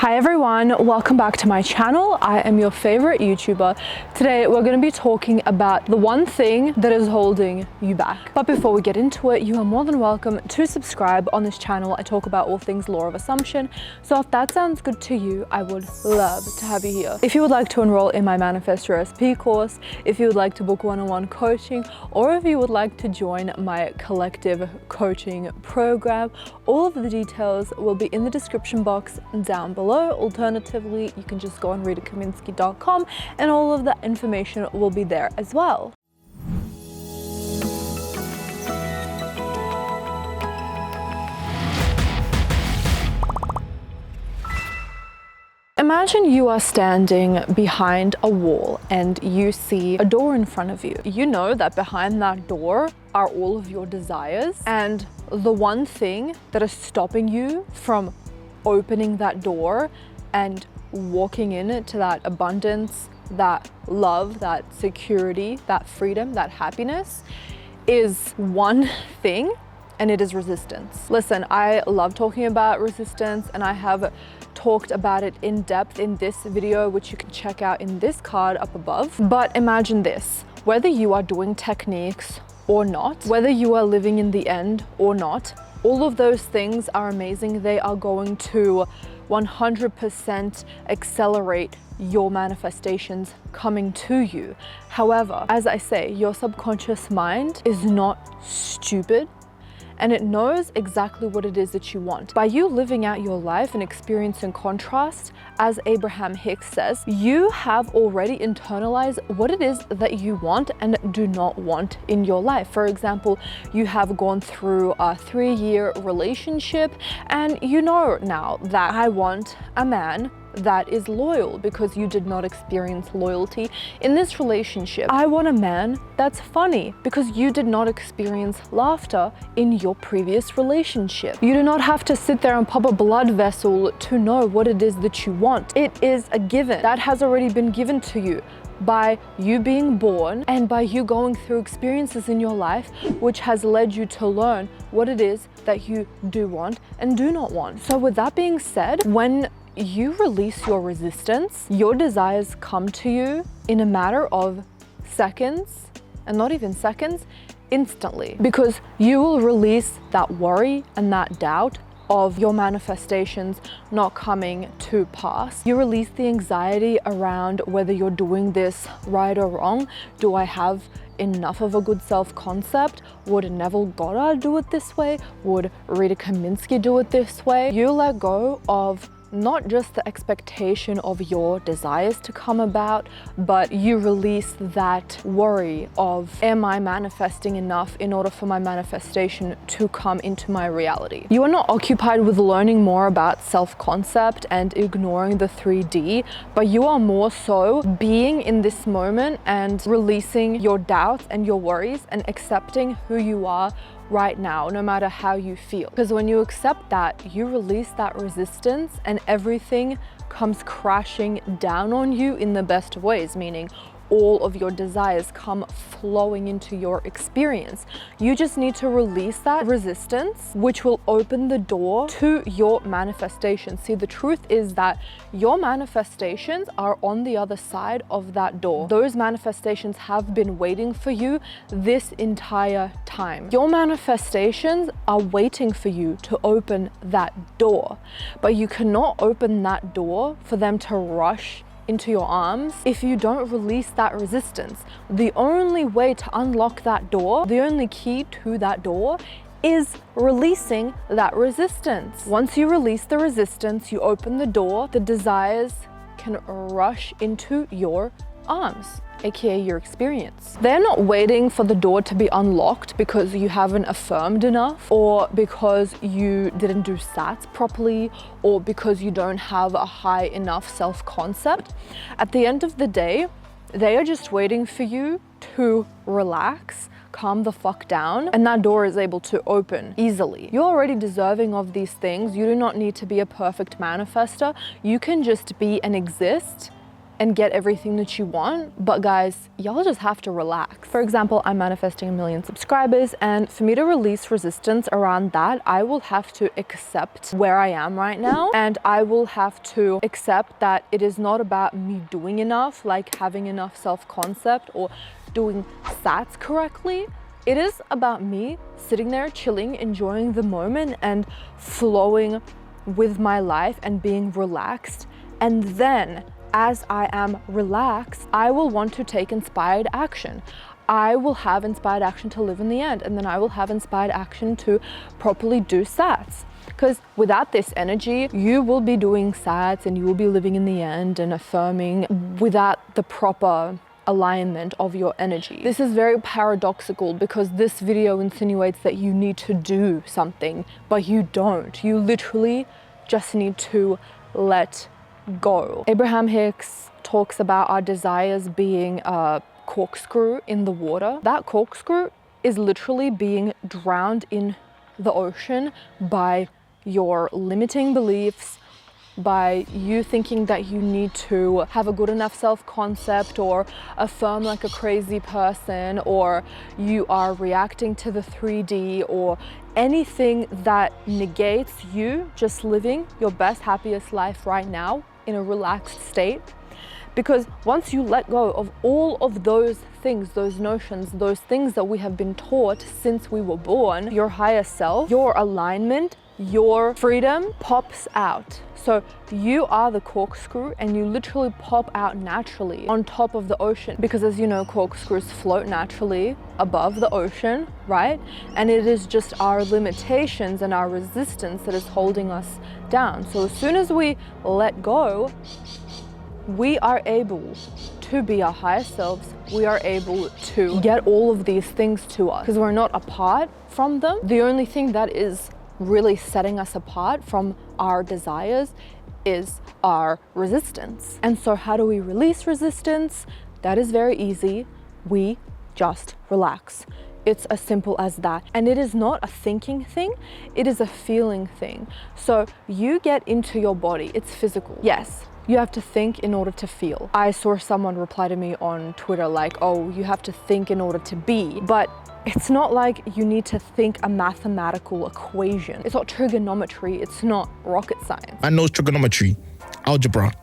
Hi everyone, welcome back to my channel. I am your favorite YouTuber. Today we're going to be talking about the one thing that is holding you back. But before we get into it, you are more than welcome to subscribe. On this channel I talk about all things law of assumption, so if that sounds good to you, I would love to have you here. If you would like to enroll in my Manifest Your SP course, if you would like to book one-on-one coaching, or if you would like to join my collective coaching program, all of the details will be in the description box down below. Alternatively, you can just go on RitaKaminski.com and all of that information will be there as well. Imagine you are standing behind a wall and you see a door in front of you. You know that behind that door are all of your desires, and the one thing that is stopping you from opening that door and walking into that abundance, that love, that security, that freedom, that happiness is one thing, and it is resistance. Listen, I love talking about resistance, and I have talked about it in depth in this video, which you can check out in this card up above. But imagine this: whether you are doing techniques or not, whether you are living in the end or not, all of those things are amazing. They are going to 100% accelerate your manifestations coming to you. However, as I say, your subconscious mind is not stupid, and it knows exactly what it is that you want. By you living out your life and experiencing contrast, as Abraham Hicks says, you have already internalized what it is that you want and do not want in your life. For example, you have gone through a 3-year relationship and you know now that I want a man that is loyal, because you did not experience loyalty in this relationship. I want a man that's funny, because you did not experience laughter in your previous relationship. You do not have to sit there and pop a blood vessel to know what it is that you want. It is a given that has already been given to you by you being born and by you going through experiences in your life, which has led you to learn what it is that you do want and do not want. So with that being said, when you release your resistance, your desires come to you in a matter of seconds, and not even seconds, instantly, because you will release that worry and that doubt of your manifestations not coming to pass. You release the anxiety around whether you're doing this right or wrong. Do I have enough of a good self-concept? Would Neville Goddard do it this way? Would Rita Kaminski do it this way? You let go of not just the expectation of your desires to come about, but you release that worry of, am I manifesting enough in order for my manifestation to come into my reality? You are not occupied with learning more about self-concept and ignoring the 3D, but you are more so being in this moment and releasing your doubts and your worries and accepting who you are right now, no matter how you feel. Because when you accept that, you release that resistance and everything comes crashing down on you in the best of ways, meaning all of your desires come flowing into your experience. You just need to release that resistance, which will open the door to your manifestation. See, the truth is that your manifestations are on the other side of that door. Those manifestations have been waiting for you this entire time. Your manifestations are waiting for you to open that door, but you cannot open that door for them to rush into your arms if you don't release that resistance. The only way to unlock that door, the only key to that door, is releasing that resistance. Once you release the resistance, you open the door, the desires can rush into your arms, aka your experience. They're not waiting for the door to be unlocked because you haven't affirmed enough, or because you didn't do stats properly, or because you don't have a high enough self-concept. At the end of the day, they are just waiting for you to relax, calm the fuck down, and that door is able to open easily. You're already deserving of these things. You do not need to be a perfect manifester. You can just be and exist and get everything that you want. But guys, y'all just have to relax. For example, I'm manifesting 1 million subscribers, and for me to release resistance around that, I will have to accept where I am right now, and I will have to accept that it is not about me doing enough, like having enough self-concept or doing sats correctly. It is about me sitting there chilling, enjoying the moment and flowing with my life and being relaxed. And then as I am relaxed, I will want to take inspired action. I will have inspired action to live in the end, and then I will have inspired action to properly do sats. Because without this energy, you will be doing sats and you will be living in the end and affirming without the proper alignment of your energy. This is very paradoxical because this video insinuates that you need to do something, but you don't. You literally just need to let go. Abraham Hicks talks about our desires being a corkscrew in the water. That corkscrew is literally being drowned in the ocean by your limiting beliefs, by you thinking that you need to have a good enough self-concept or affirm like a crazy person, or you are reacting to the 3D or anything that negates you just living your best, happiest life right now in a relaxed state. Because once you let go of all of those things, those notions, those things that we have been taught since we were born, your higher self, your alignment, your freedom pops out. So you are the corkscrew and you literally pop out naturally on top of the ocean, because as you know, corkscrews float naturally above the ocean, right? And it is just our limitations and our resistance that is holding us down. So as soon as we let go, we are able to be our higher selves. We are able to get all of these things to us because we're not apart from them. The only thing that is really setting us apart from our desires is our resistance. And so how do we release resistance? That is very easy. We just relax. It's as simple as that. And it is not a thinking thing, it is a feeling thing. So you get into your body, it's physical. Yes, you have to think in order to feel. I saw someone reply to me on Twitter like, oh, you have to think in order to be. But it's not like you need to think a mathematical equation. It's not trigonometry, it's not rocket science. I know trigonometry, algebra,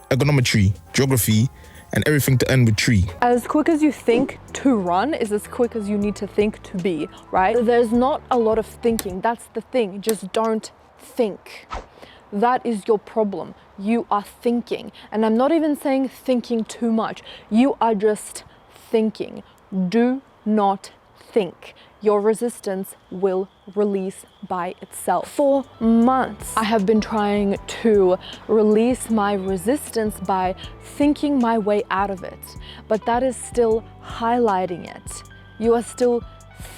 econometry, geography, and everything to end with tree. As quick as you think to run is as quick as you need to think to be, right? There's not a lot of thinking, that's the thing, just don't think. That is your problem. You are thinking. And I'm not even saying thinking too much. You are just thinking. Do not think. Your resistance will release by itself. For months, I have been trying to release my resistance by thinking my way out of it. But that is still highlighting it. You are still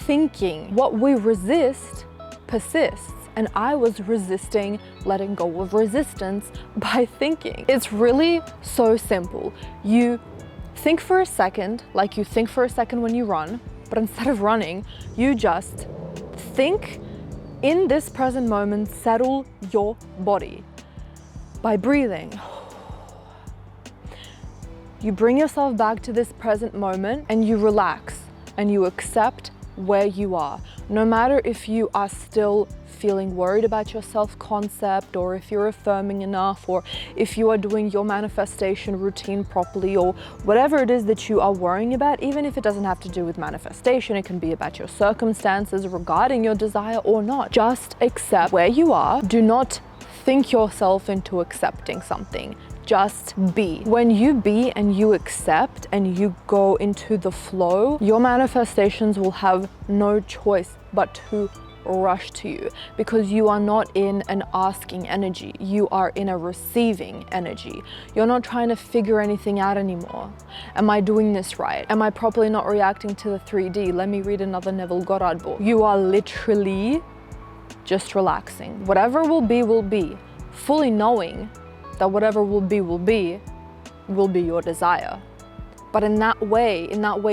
thinking. What we resist persists. And I was resisting letting go of resistance by thinking. It's really so simple. You think for a second, like you think for a second when you run, but instead of running, you just think in this present moment, settle your body by breathing. You bring yourself back to this present moment and you relax and you accept where you are. No matter if you are still feeling worried about your self-concept, or if you're affirming enough, or if you are doing your manifestation routine properly, or whatever it is that you are worrying about, even if it doesn't have to do with manifestation, it can be about your circumstances regarding your desire or not. Just accept where you are. Do not think yourself into accepting something. Just be. When you be and you accept and you go into the flow, your manifestations will have no choice but to rush to you, because you are not in an asking energy, you are in a receiving energy. You're not trying to figure anything out anymore. Am I doing this right? Am I properly not reacting to the 3D? Let me read another Neville Goddard book. You are literally just relaxing. Whatever will be, fully knowing that whatever will be your desire. But in that way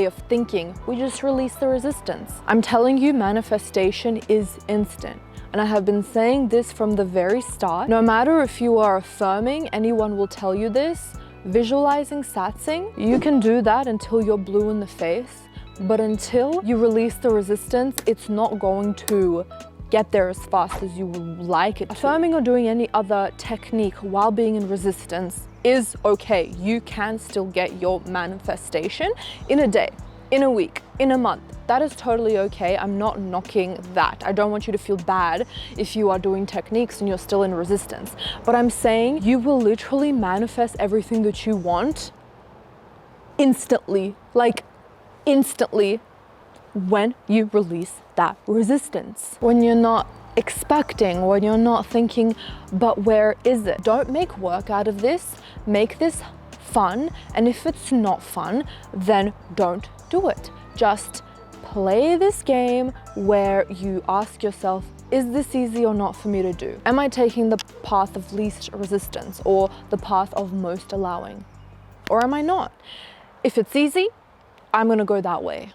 of thinking, we just release the resistance. I'm telling you, manifestation is instant. And I have been saying this from the very start. No matter if you are affirming, anyone will tell you this, visualizing satsing, you can do that until you're blue in the face, but until you release the resistance, it's not going to get there as fast as you would like it. Affirming or doing any other technique while being in resistance is okay. You can still get your manifestation in a day, in a week, in a month. That is totally okay. I'm not knocking that. I don't want you to feel bad if you are doing techniques and you're still in resistance. But I'm saying you will literally manifest everything that you want instantly, like instantly, when you release that resistance. When you're not expecting, when you're not thinking, but where is it? Don't make work out of this. Make this fun. And if it's not fun, then don't do it. Just play this game where you ask yourself, is this easy or not for me to do? Am I taking the path of least resistance or the path of most allowing? Or am I not? If it's easy, I'm gonna go that way,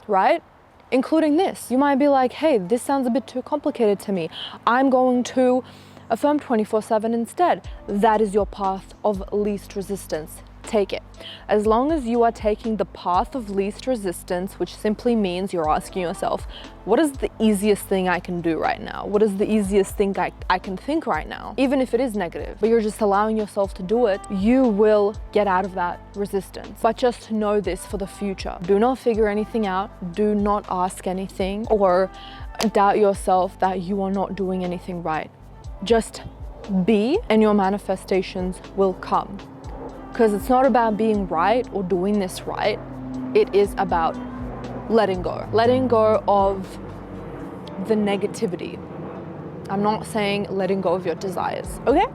right? Including this. You might be like, hey, this sounds a bit too complicated to me. I'm going to affirm 24/7 instead. That is your path of least resistance. Take it. As long as you are taking the path of least resistance, which simply means you're asking yourself, what is the easiest thing I can do right now? What is the easiest thing I can think right now? Even if it is negative, but you're just allowing yourself to do it, you will get out of that resistance. But just know this for the future. Do not figure anything out. Do not ask anything or doubt yourself that you are not doing anything right. Just be, and your manifestations will come. Because it's not about being right or doing this right. It is about letting go of the negativity. I'm not saying letting go of your desires, okay?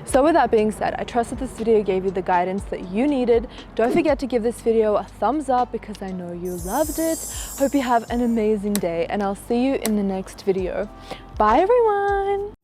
So with that being said, I trust that this video gave you the guidance that you needed. Don't forget to give this video a thumbs up because I know you loved it. Hope you have an amazing day and I'll see you in the next video. Bye everyone.